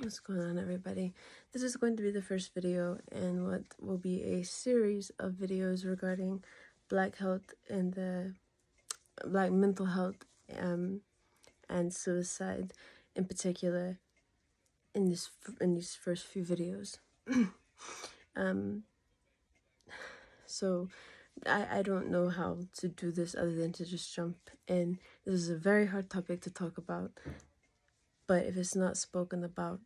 What's going on, everybody? This is going to be the first video in what will be a series of videos regarding Black health and the Black mental health and suicide in particular in these first few videos. So I don't know how to do this other than to just jump in. This is a very hard topic to talk about, but if it's not spoken about,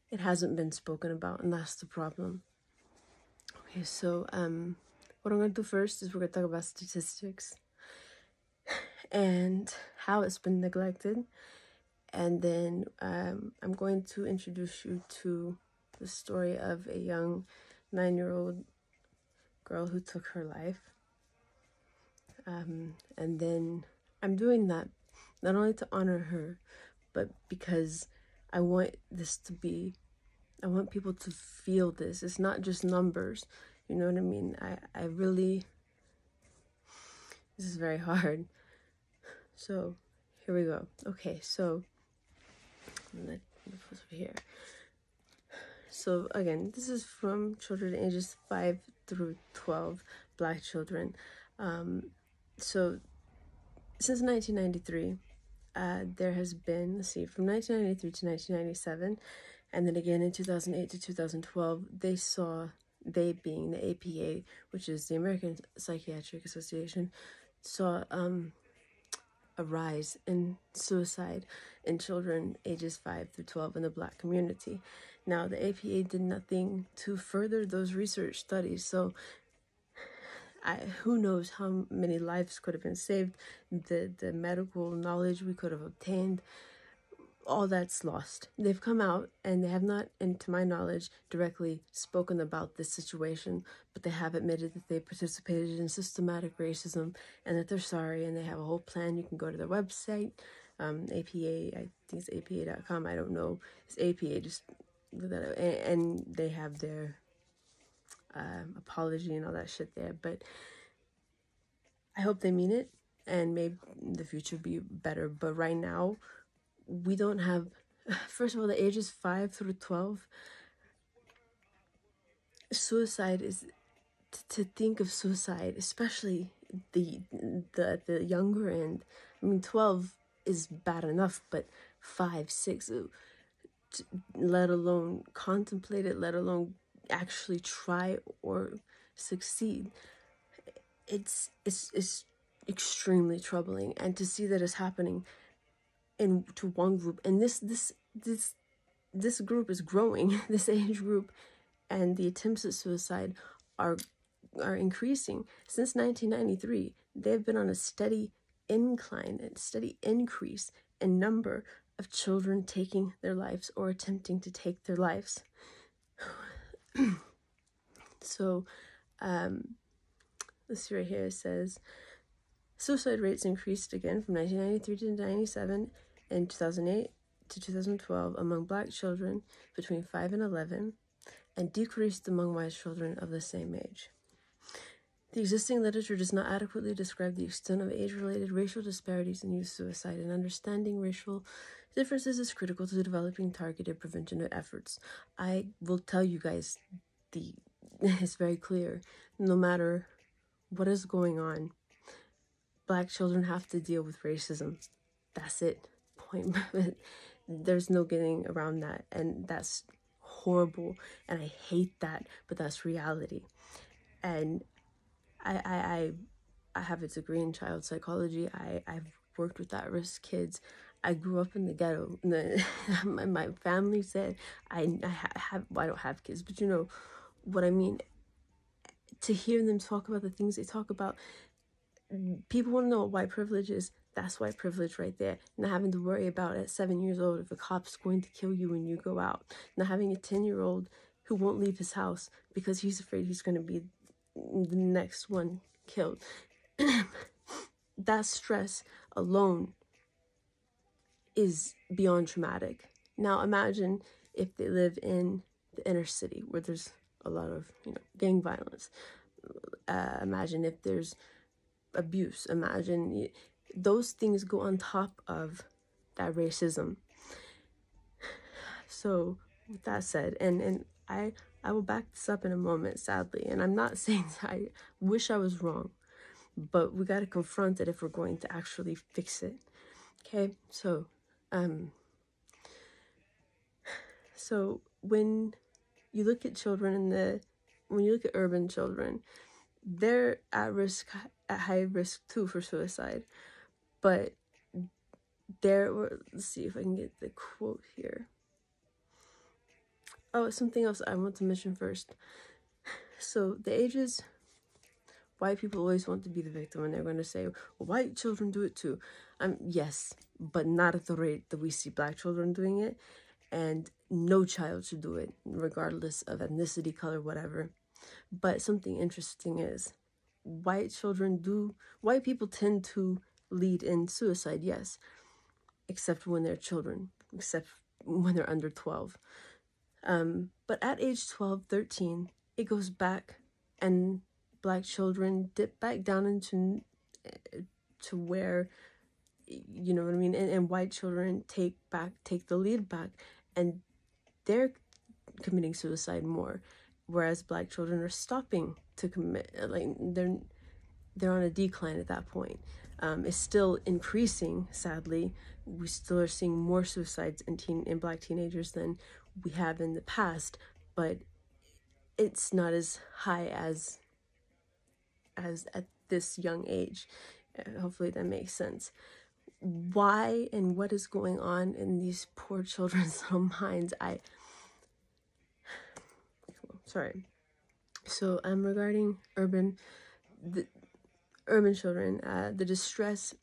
it hasn't been spoken about, and that's the problem. Okay, so what I'm going to do first is we're going to talk about statistics and how it's been neglected, and then I'm going to introduce you to the story of a young 9-year-old girl who took her life. And then I'm doing that not only to honor her, but because I want people to feel this. It's not just numbers, you know what I mean? I really, this is very hard. So here we go. Okay, so let me put over here. So again, this is from children ages 5 through 12, Black children. So since 1993, there has been, let's see, from 1993 to 1997, and then again in 2008 to 2012, they being the APA, which is the American Psychiatric Association, saw a rise in suicide in children ages 5 through 12 in the Black community. Now, the APA did nothing to further those research studies, so who knows how many lives could have been saved, the medical knowledge we could have obtained, all that's lost. They've come out and they have not, and to my knowledge, directly spoken about this situation, but they have admitted that they participated in systematic racism and that they're sorry, and they have a whole plan. You can go to their website, APA, I think it's apa.com, I don't know, it's APA, just look that up, and they have their apology and all that shit there. But I hope they mean it, and maybe the future be better. But right now, we don't have, first of all, the ages 5 through 12, suicide is, to think of suicide, especially the younger end. I mean, 12 is bad enough, but 5, 6, let alone contemplate it, let alone actually try or succeed, it's extremely troubling. And to see that it's happening to one group, and this group is growing, this age group, and the attempts at suicide are increasing. Since 1993, they've been on a steady incline, a steady increase in number of children taking their lives or attempting to take their lives. So let's see right here, it says suicide rates increased again from 1993 to 1997 and 2008 to 2012 among Black children between 5 and 11, and decreased among white children of the same age. The existing literature does not adequately describe the extent of age-related racial disparities in youth suicide, and understanding racial differences is critical to developing targeted prevention efforts. I will tell you guys, it's very clear, no matter what is going on, Black children have to deal with racism. That's it. Point. There's no getting around that, and that's horrible, and I hate that, but that's reality. And I have a degree in child psychology. I've worked with at-risk kids. I grew up in the ghetto. My family said I don't have kids, but you know what I mean. To hear them talk about the things they talk about, people want to know what white privilege is. That's white privilege right there. Not having to worry about at 7 years old if a cop's going to kill you when you go out. Not having a 10-year-old who won't leave his house because he's afraid he's going to be the next one killed. That stress alone is beyond traumatic. Now imagine if they live in the inner city where there's a lot of, gang violence. Imagine if there's abuse. Imagine those things go on top of that racism. So with that said, and I will back this up in a moment, sadly, and I'm not saying that I wish I was wrong, but we got to confront it if we're going to actually fix it. Okay, so when you look at children when you look at urban children, they're at high risk too for suicide. But let's see if I can get the quote here. Oh, something else I want to mention first. So the ages, white people always want to be the victim, and they're going to say, well, white children do it too. Yes, but not at the rate that we see black children doing it. And no child should do it, regardless of ethnicity, color, whatever. But something interesting is, white people tend to lead in suicide, yes, except when they're children, except when they're under 12. But at age 12, 13, it goes back, and black children dip back down into to where, you know what I mean, and white children take the lead back, and they're committing suicide more, whereas black children are stopping to commit. Like they're on a decline at that point. It's still increasing, sadly. We still are seeing more suicides in black teenagers than we have in the past, but it's not as high as at this young age. Hopefully that makes sense. Why and what is going on in these poor children's little minds? Sorry. So regarding urban children, the distress.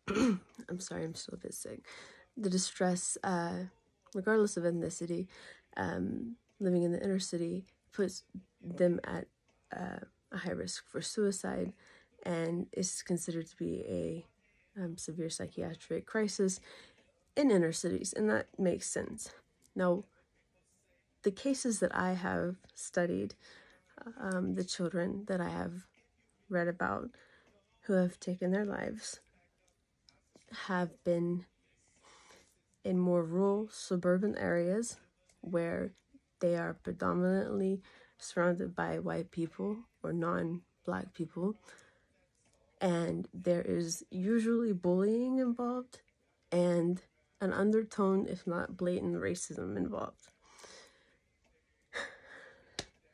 I'm sorry, I'm still a bit sick. The distress, regardless of ethnicity, living in the inner city puts them at a high risk for suicide, and is considered to be a severe psychiatric crisis in inner cities, and that makes sense. Now, the cases that I have studied, the children that I have read about who have taken their lives, have been in more rural, suburban areas where they are predominantly surrounded by white people or non-black people, and there is usually bullying involved and an undertone, if not blatant, racism involved.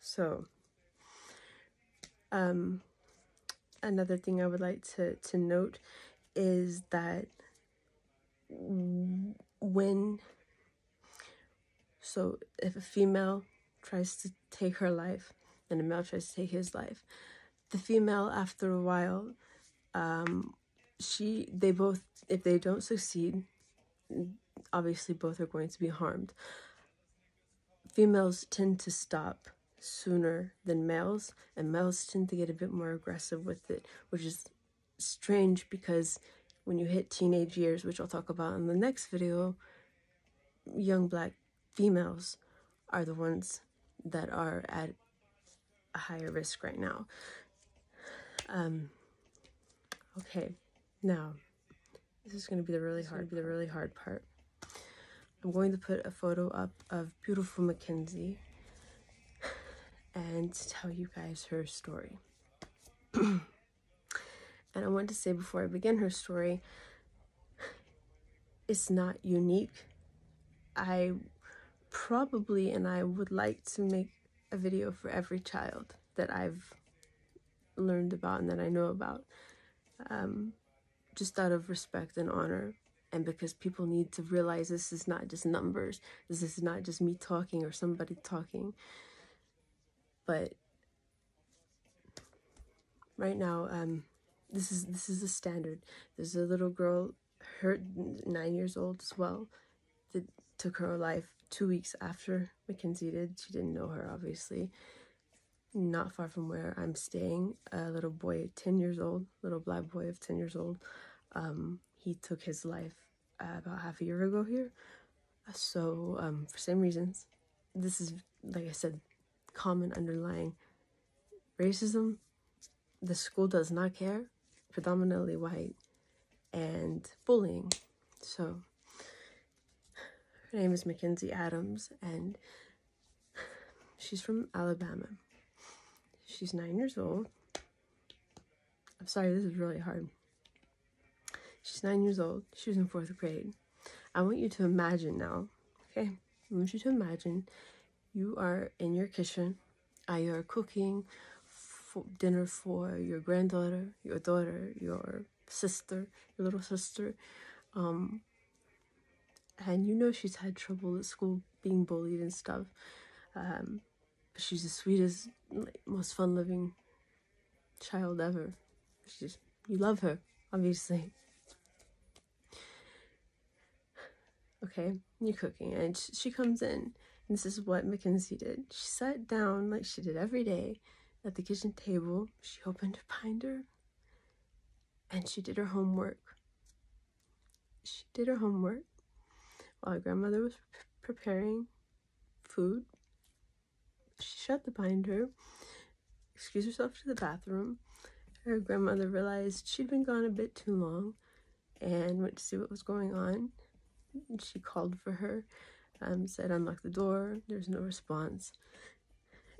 So, another thing I would like to note is that if a female tries to take her life and a male tries to take his life, the female, after a while, they both, if they don't succeed, obviously both are going to be harmed. Females tend to stop sooner than males, and males tend to get a bit more aggressive with it, which is strange because when you hit teenage years, which I'll talk about in the next video, young black females are the ones that are at a higher risk right now. Okay, now this is going to be the really hard part. I'm going to put a photo up of beautiful Mackenzie and tell you guys her story. And I want to say before I begin her story, it's not unique. I would like to make a video for every child that I've learned about and that I know about, just out of respect and honor, and because people need to realize this is not just numbers, this is not just me talking or somebody talking, but right now, this is the standard. There's a little girl, her 9 years old as well, that took her life 2 weeks after Mackenzie did. She didn't know her, obviously. Not far from where I'm staying, a little boy, 10 years old, little black boy of 10 years old, he took his life about half a year ago here. So, for same reasons, this is, like I said, common underlying racism. The school does not care, predominantly white, and bullying. So Her name is Mackenzie Adams, and she's from Alabama. She's 9 years old. I'm sorry, this is really hard. She's 9 years old. She was in 4th grade. I want you to imagine now, okay? I want you to imagine you are in your kitchen. You are cooking dinner for your granddaughter, your daughter, your sister, your little sister. And you know she's had trouble at school, being bullied and stuff. But she's the sweetest, most fun-loving child ever. You love her, obviously. Okay, you're cooking, and she comes in, and this is what Mackenzie did. She sat down like she did every day at the kitchen table. She opened her binder, and she did her homework. She did her homework while her grandmother was preparing food. She shut the binder, excused herself to the bathroom. Her grandmother realized she'd been gone a bit too long and went to see what was going on. And she called for her, said unlock the door. There's no response.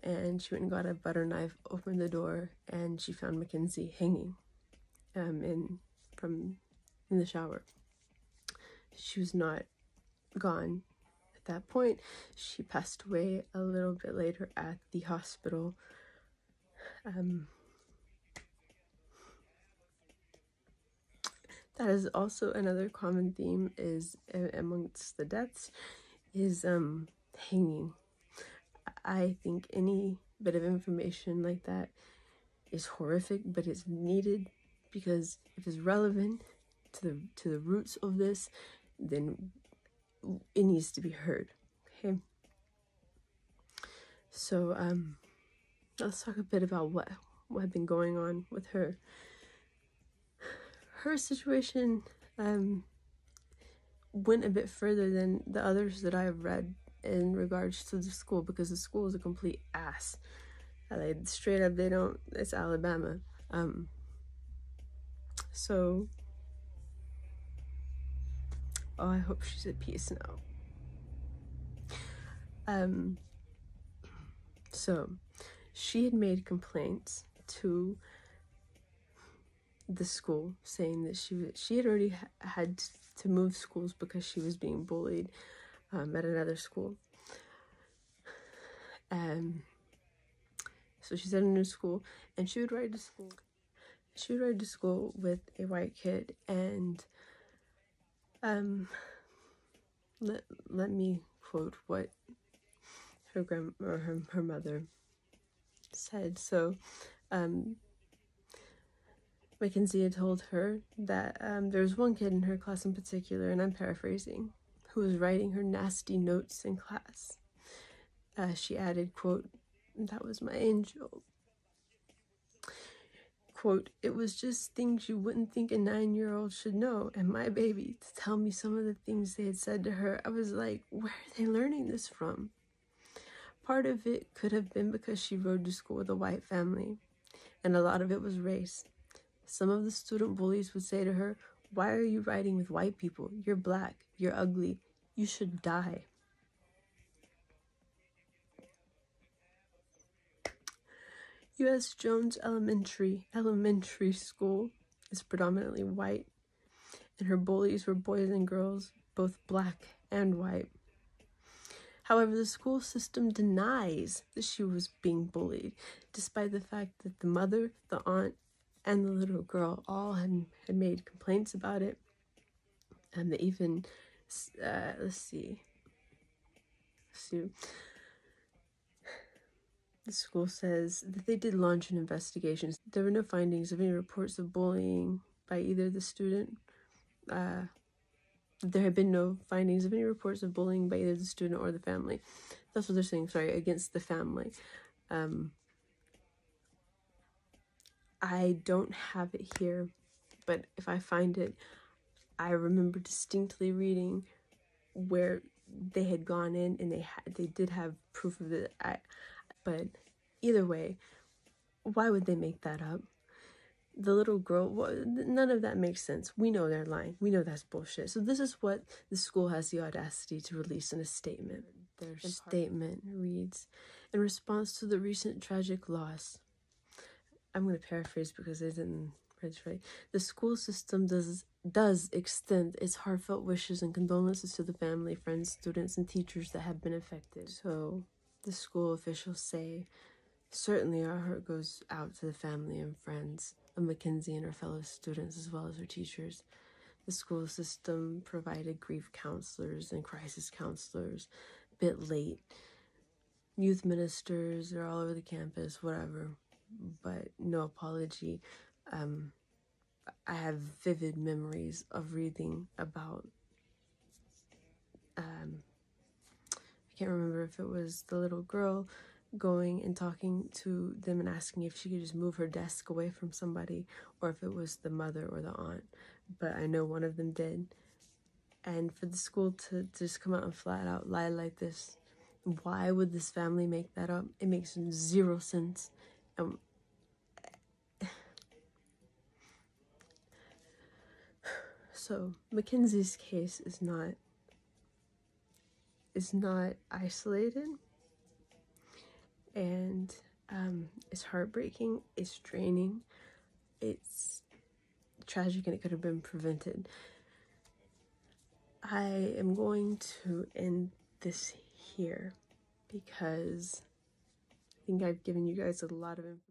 And she went and got a butter knife, opened the door, and she found Mackenzie hanging in the shower. She was not gone at that point. She passed away a little bit later at the hospital. That is also another common theme is amongst the deaths is hanging. I think any bit of information like that is horrific, but it's needed because if it's relevant to the roots of this, then it needs to be heard. Okay. So let's talk a bit about what had been going on with her. Her situation went a bit further than the others that I've read in regards to the school, because the school is a complete ass. Like, straight up, it's Alabama. So, I hope she's at peace now. So, she had made complaints to the school saying that she had already had to move schools because she was being bullied at another school. So she's at a new school, and she would ride to school. She would ride to school with a white kid, and let me quote what her mother said. So Mackenzie had told her that there was one kid in her class in particular, and I'm paraphrasing, who was writing her nasty notes in class. She added, quote, "That was my angel." Quote, "It was just things you wouldn't think a 9-year-old should know, and my baby, to tell me some of the things they had said to her, I was like, where are they learning this from?" Part of it could have been because she rode to school with a white family, and a lot of it was race. Some of the student bullies would say to her, "Why are you riding with white people? You're black, you're ugly, you should die." U.S. Jones Elementary School is predominantly white, and her bullies were boys and girls, both black and white. However, the school system denies that she was being bullied, despite the fact that the mother, the aunt, and the little girl all had made complaints about it. And they even, let's see. The school says that they did launch an investigation. There were no findings of any reports of bullying by either the student. There had been no findings of any reports of bullying by either the student or the family. That's what they're saying, sorry, against the family. I don't have it here, but if I find it, I remember distinctly reading where they had gone in and they did have proof of it. But either way, why would they make that up? the little girl, none of that makes sense. We know they're lying. We know that's bullshit. So this is what the school has the audacity to release in a statement. Their statement reads, in response to the recent tragic loss, I'm going to paraphrase because I didn't write it right. The school system does extend its heartfelt wishes and condolences to the family, friends, students, and teachers that have been affected. So the school officials say, certainly our heart goes out to the family and friends of Mackenzie and her fellow students as well as her teachers. The school system provided grief counselors and crisis counselors, a bit late. Youth ministers are all over the campus, whatever, but no apology. I have vivid memories of reading about, I can't remember if it was the little girl going and talking to them and asking if she could just move her desk away from somebody, or if it was the mother or the aunt, but I know one of them did. And for the school to just come out and flat out lie like this, why would this family make that up? It makes zero sense. So Mackenzie's case is not isolated, and it's heartbreaking, it's draining, it's tragic, and it could have been prevented. I am going to end this here because I think I've given you guys a lot of information.